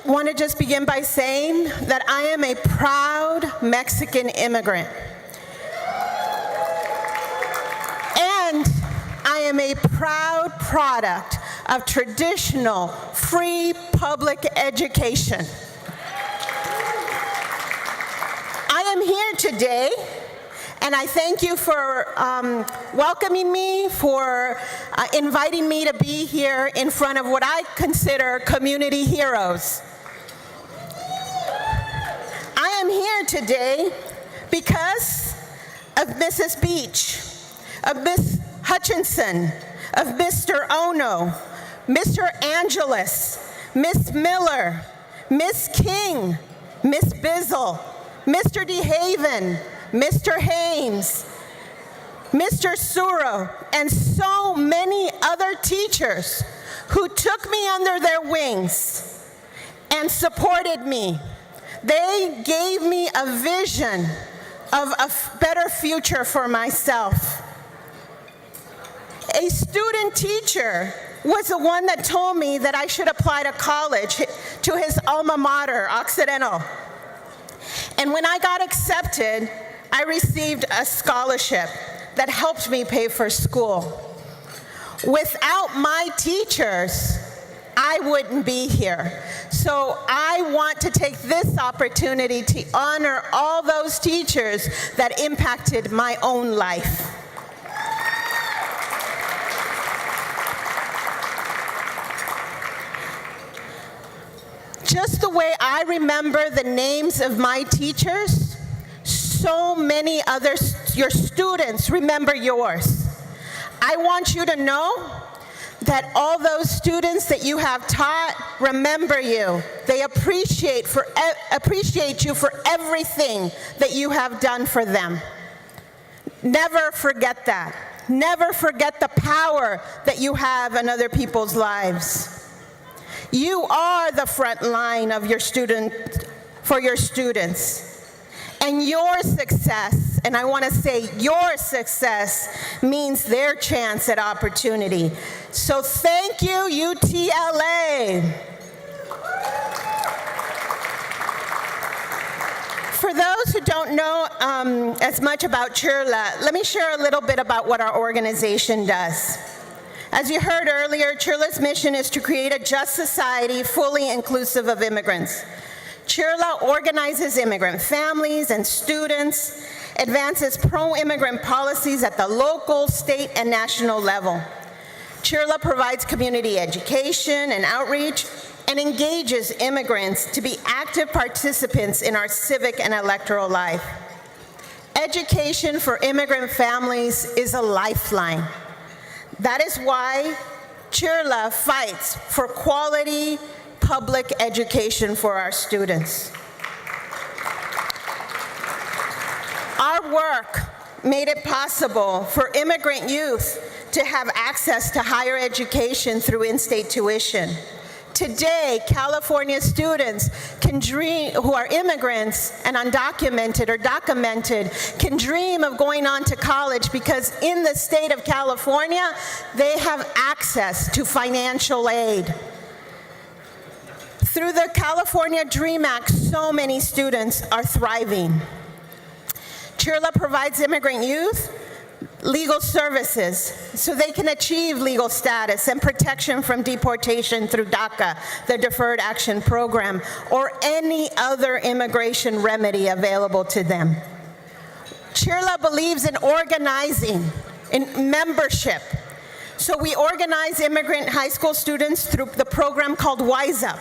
want to just begin by saying that I am a proud Mexican immigrant. And I am a proud product of traditional, free public education. I am here today, and I thank you for welcoming me, for inviting me to be here in front of what I consider community heroes. I am here today because of Mrs. Beach, of Miss Hutchinson, of Mr. Ono, Mr. Angeles, Miss Miller, Miss King, Miss Bizzle, Mr. DeHaven, Mr. Haynes, Mr. Suro, and so many other teachers who took me under their wings and supported me. They gave me a vision of a better future for myself. A student teacher was the one that told me that I should apply to college, to his alma mater, Occidental. And when I got accepted, I received a scholarship that helped me pay for school. Without my teachers, I wouldn't be here. So I want to take this opportunity to honor all those teachers that impacted my own life. Just the way I remember the names of my teachers, so many others, your students, remember yours. I want you to know that all those students that you have taught remember you. They appreciate you for everything that you have done for them. Never forget that. Never forget the power that you have in other people's lives. You are the front line of for your students. And your success, and I want to say your success, means their chance at opportunity. So thank you, UTLA. For those who don't know as much about CHIRLA, let me share a little bit about what our organization does. As you heard earlier, CHIRLA's mission is to create a just society fully inclusive of immigrants. CHIRLA organizes immigrant families and students, advances pro-immigrant policies at the local, state, and national level. CHIRLA provides community education and outreach and engages immigrants to be active participants in our civic and electoral life. Education for immigrant families is a lifeline. That is why CHIRLA fights for quality public education for our students. Our work made it possible for immigrant youth to have access to higher education through in-state tuition. Today, California students who are immigrants and undocumented or documented can dream of going on to college because in the state of California, they have access to financial aid. Through the California DREAM Act, so many students are thriving. CHIRLA provides immigrant youth legal services so they can achieve legal status and protection from deportation through DACA, the Deferred Action Program, or any other immigration remedy available to them. CHIRLA believes in organizing, in membership. So we organize immigrant high school students through the program called Wise Up.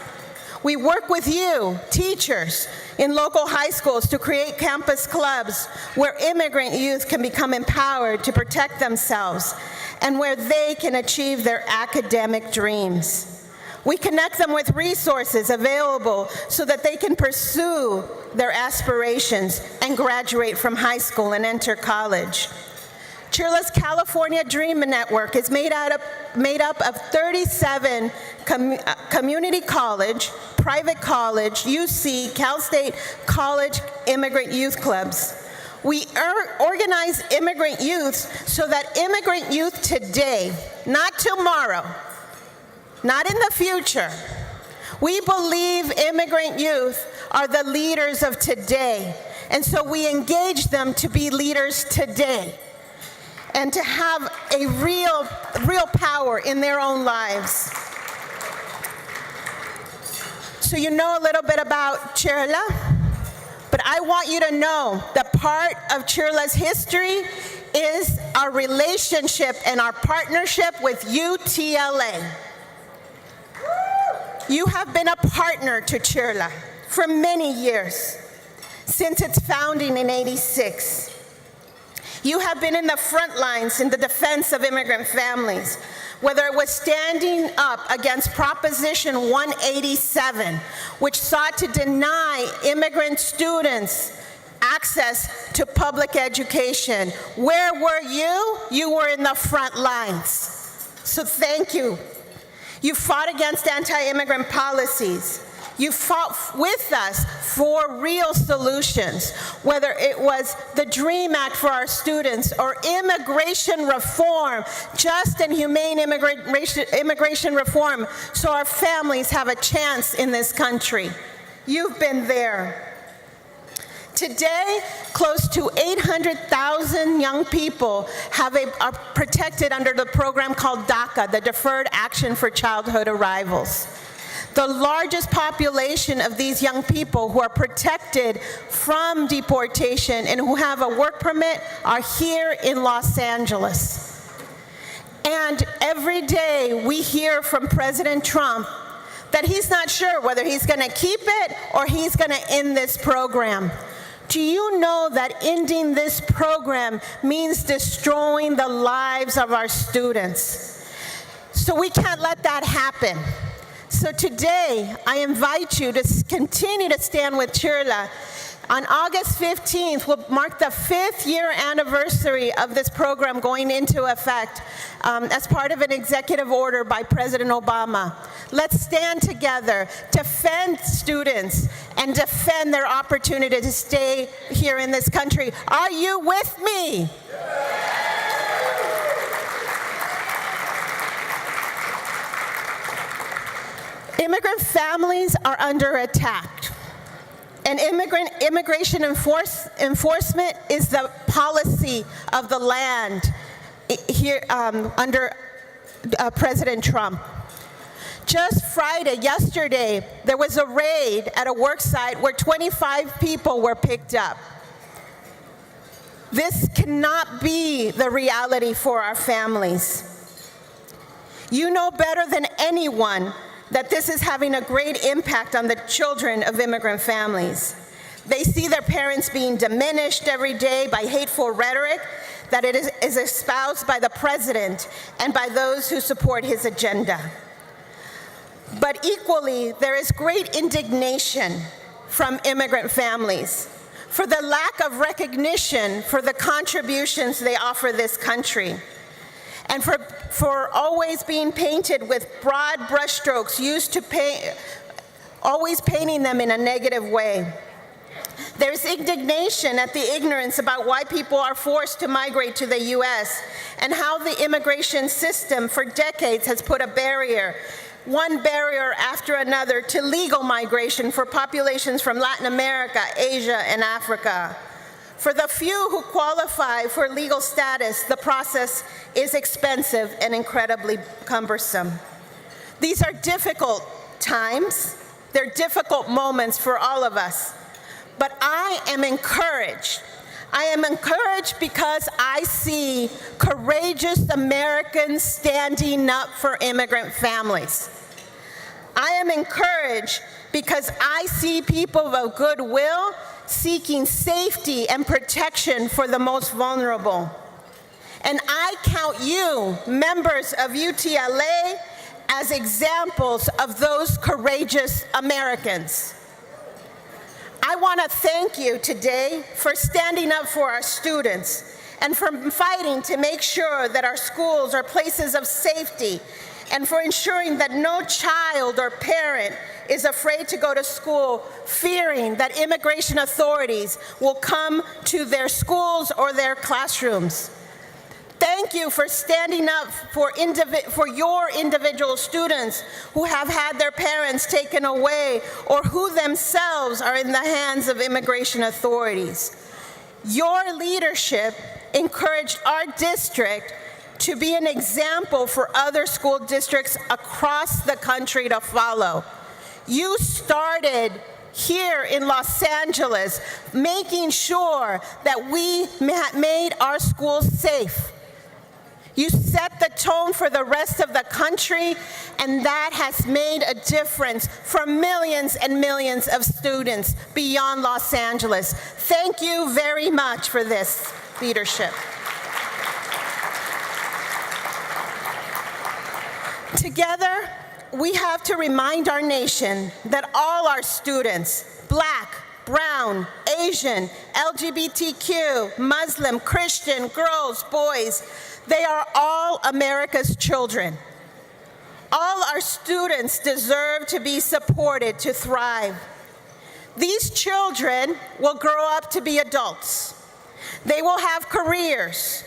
We work with you, teachers, in local high schools to create campus clubs where immigrant youth can become empowered to protect themselves and where they can achieve their academic dreams. We connect them with resources available so that they can pursue their aspirations and graduate from high school and enter college. CHIRLA's California Dream Network is made up of 37 community college, private college, UC, Cal State College immigrant youth clubs. We organize immigrant youth so that immigrant youth today, not tomorrow, not in the future, We believe immigrant youth are the leaders of today, and so we engage them to be leaders today and to have a real power in their own lives. So you know a little bit about CHIRLA, but I want you to know that part of CHIRLA's history is our relationship and our partnership with UTLA. You have been a partner to CHIRLA for many years, since its founding in '86. You have been in the front lines in the defense of immigrant families, whether it was standing up against Proposition 187, which sought to deny immigrant students access to public education. Where were you? You were in the front lines. So thank you. You fought against anti-immigrant policies. You fought with us for real solutions, whether it was the DREAM Act for our students or immigration reform, just and humane immigration reform, so our families have a chance in this country. You've been there. Today, close to 800,000 young people are protected under the program called DACA, the Deferred Action for Childhood Arrivals. The largest population of these young people who are protected from deportation and who have a work permit are here in Los Angeles. And every day we hear from President Trump that he's not sure whether he's going to keep it or he's going to end this program. Do you know that ending this program means destroying the lives of our students? So we can't let that happen. So today, I invite you to continue to stand with CHIRLA. On August 15th, we'll mark the 5th year anniversary of this program going into effect as part of an executive order by President Obama. Let's stand together, defend students, and defend their opportunity to stay here in this country. Are you with me? Immigrant families are under attack. And immigration enforcement is the policy of the land here under President Trump. Just yesterday, there was a raid at a work site where 25 people were picked up. This cannot be the reality for our families. You know better than anyone that this is having a great impact on the children of immigrant families. They see their parents being diminished every day by hateful rhetoric that it is espoused by the president and by those who support his agenda. But equally, there is great indignation from immigrant families for the lack of recognition for the contributions they offer this country, and for always being painted with broad brushstrokes used to always painting them in a negative way. There's indignation at the ignorance about why people are forced to migrate to the U.S. and how the immigration system for decades has put a barrier, one barrier after another, to legal migration for populations from Latin America, Asia, and Africa. For the few who qualify for legal status, the process is expensive and incredibly cumbersome. These are difficult times. They're difficult moments for all of us. But I am encouraged. I am encouraged because I see courageous Americans standing up for immigrant families. I am encouraged because I see people of goodwill seeking safety and protection for the most vulnerable. And I count you, members of UTLA, as examples of those courageous Americans. I want to thank you today for standing up for our students and for fighting to make sure that our schools are places of safety, and for ensuring that no child or parent is afraid to go to school, fearing that immigration authorities will come to their schools or their classrooms. Thank Thank you for standing up for your individual students who have had their parents taken away or who themselves are in the hands of immigration authorities. Your leadership encouraged our district to be an example for other school districts across the country to follow. You started here in Los Angeles, making sure that we made our schools safe. You set the tone for the rest of the country, and that has made a difference for millions and millions of students beyond Los Angeles. Thank you very much for this leadership. Together, we have to remind our nation that all our students, Black, brown, Asian, LGBTQ, Muslim, Christian, girls, boys, they are all America's children. All our students deserve to be supported to thrive. These children will grow up to be adults. They will have careers.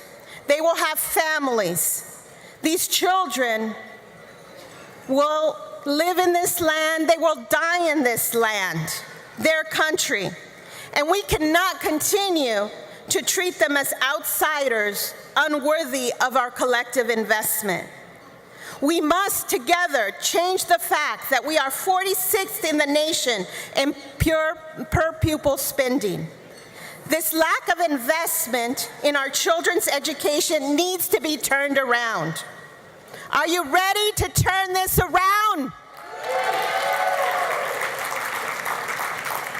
They will have families. These children will live in this land. They will die in this land, their country. And we cannot continue to treat them as outsiders, unworthy of our collective investment. We must together change the fact that we are 46th in the nation in per pupil spending. This lack of investment in our children's education needs to be turned around. Are you ready to turn this around?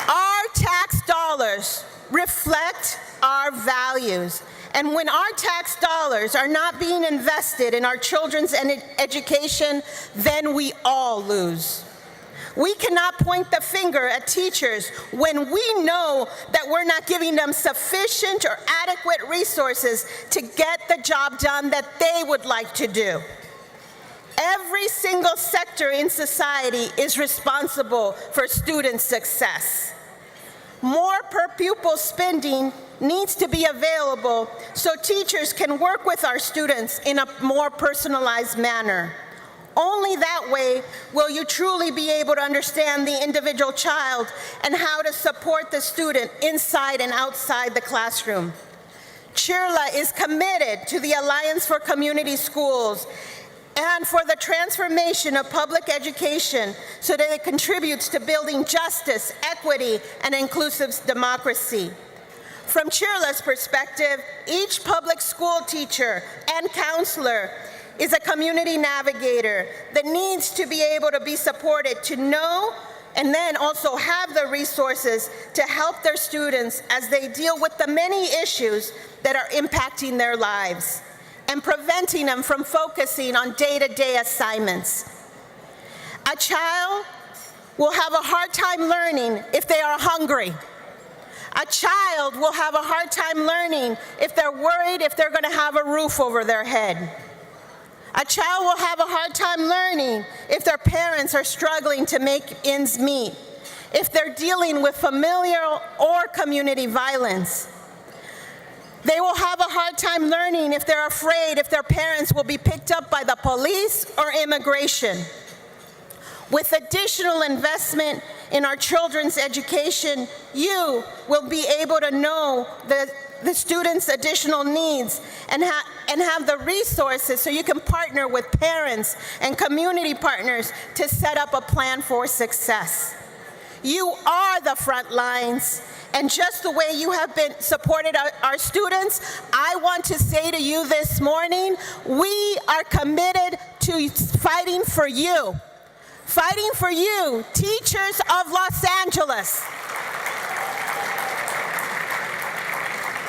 Our tax dollars reflect our values. And when our tax dollars are not being invested in our children's education, then we all lose. We cannot point the finger at teachers when we know that we're not giving them sufficient or adequate resources to get the job done that they would like to do. Every single sector in society is responsible for student success. More per pupil spending needs to be available so teachers can work with our students in a more personalized manner. Only that way will you truly be able to understand the individual child and how to support the student inside and outside the classroom. CHIRLA is committed to the Alliance for Community Schools and for the transformation of public education so that it contributes to building justice, equity, and inclusive democracy. From CHIRLA's perspective, each public school teacher and counselor is a community navigator that needs to be able to be supported to know and then also have the resources to help their students as they deal with the many issues that are impacting their lives and preventing them from focusing on day-to-day assignments. A child will have a hard time learning if they are hungry. A child will have a hard time learning if they're worried if they're going to have a roof over their head. A child will have a hard time learning if their parents are struggling to make ends meet, if they're dealing with familial or community violence. They will have a hard time learning if they're afraid if their parents will be picked up by the police or immigration. With additional investment in our children's education, you will be able to know the students' additional needs and have the resources so you can partner with parents and community partners to set up a plan for success. You are the front lines, and just the way you have been supported our students, I want to say to you this morning, we are committed to fighting for you. Fighting for you, teachers of Los Angeles.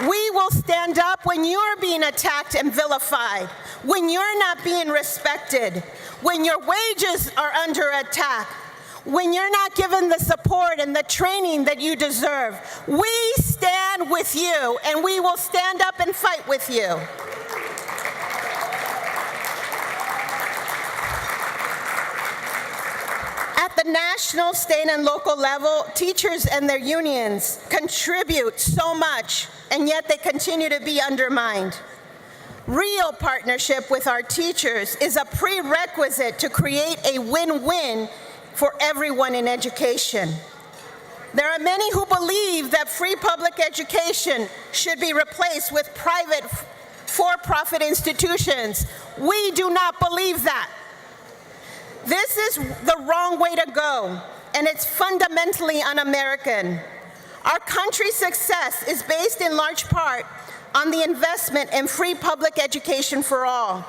We will stand up when you're being attacked and vilified, when you're not being respected, when your wages are under attack, when you're not given the support and the training that you deserve. We stand with you, and we will stand up and fight with you. At the national, state, and local level, teachers and their unions contribute so much, and yet they continue to be undermined. Real partnership with our teachers is a prerequisite to create a win-win for everyone in education. There are many who believe that free public education should be replaced with private for-profit institutions. We do not believe that. This is the wrong way to go, and it's fundamentally un-American. Our country's success is based in large part on the investment in free public education for all.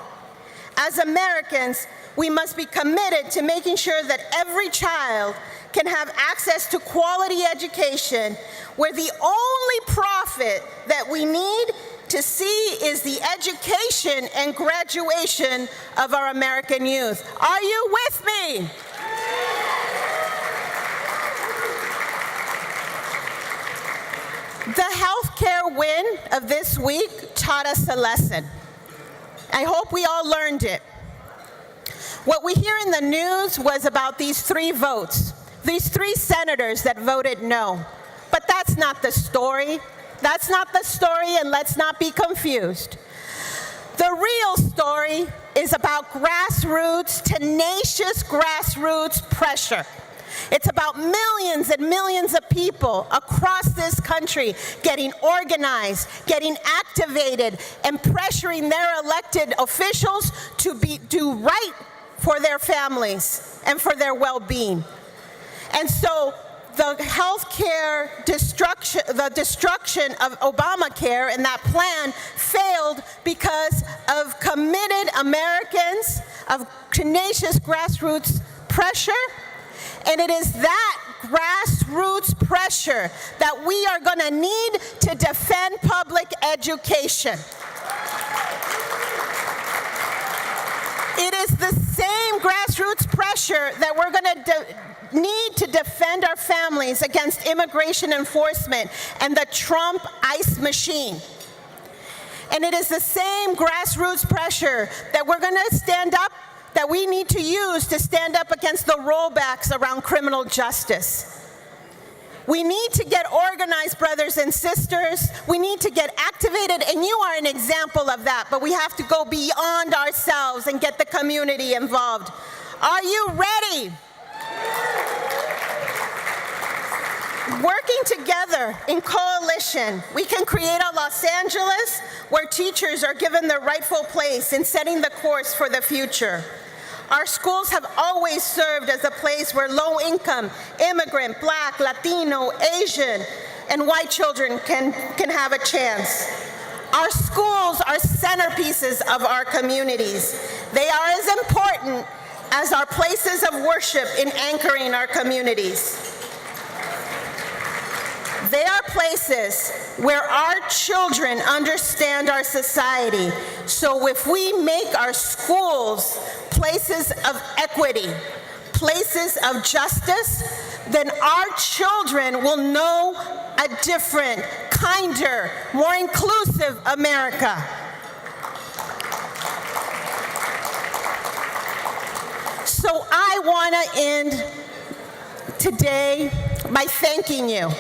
As Americans, we must be committed to making sure that every child can have access to quality education, where the only profit that we need to see is the education and graduation of our American youth. Are you with me? The healthcare win of this week taught us a lesson. I hope we all learned it. What we hear in the news was about these 3 votes, these 3 senators that voted no. But that's not the story. That's not the story, and let's not be confused. The real story is about grassroots, tenacious grassroots pressure. It's about millions and millions of people across this country getting organized, getting activated, and pressuring their elected officials to do right for their families and for their well-being. And so the healthcare destruction, the destruction of Obamacare and that plan failed because of committed Americans, of tenacious grassroots pressure. And it is that grassroots pressure that we are going to need to defend public education. It is the same grassroots pressure that we're going to need to defend our families against immigration enforcement and the Trump ICE machine. And it is the same grassroots pressure that we're going to that we need to use to stand up against the rollbacks around criminal justice. We need to get organized, brothers and sisters. We need to get activated, and you are an example of that, but we have to go beyond ourselves and get the community involved. Are you ready? Working together in coalition, we can create a Los Angeles where teachers are given their rightful place in setting the course for the future. Our schools have always served as a place where low-income, immigrant, Black, Latino, Asian, and white children can have a chance. Our schools are centerpieces of our communities. They are as important as our places of worship in anchoring our communities. They are places where our children understand our society. So if we make our schools places of equity, places of justice, then our children will know a different, kinder, more inclusive America. So I want to end today by thanking you.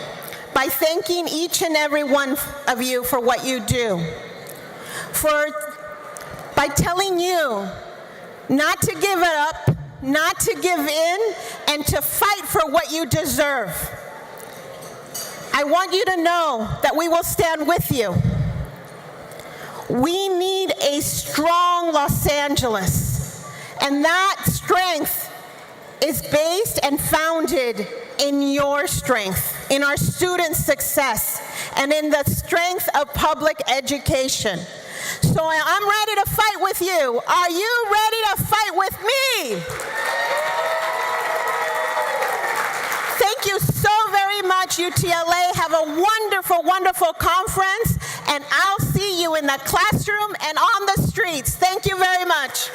By thanking each and every one of you for what you do, by telling you not to give it up, not to give in, and to fight for what you deserve. I want you to know that we will stand with you. We need a strong Los Angeles, and that strength is based and founded in your strength, in our students' success, and in the strength of public education. So I'm ready to fight with you. Are you ready to fight with me? Thank you so very much, UTLA. Have a wonderful, wonderful conference, and I'll see you in the classroom and on the streets. Thank you very much.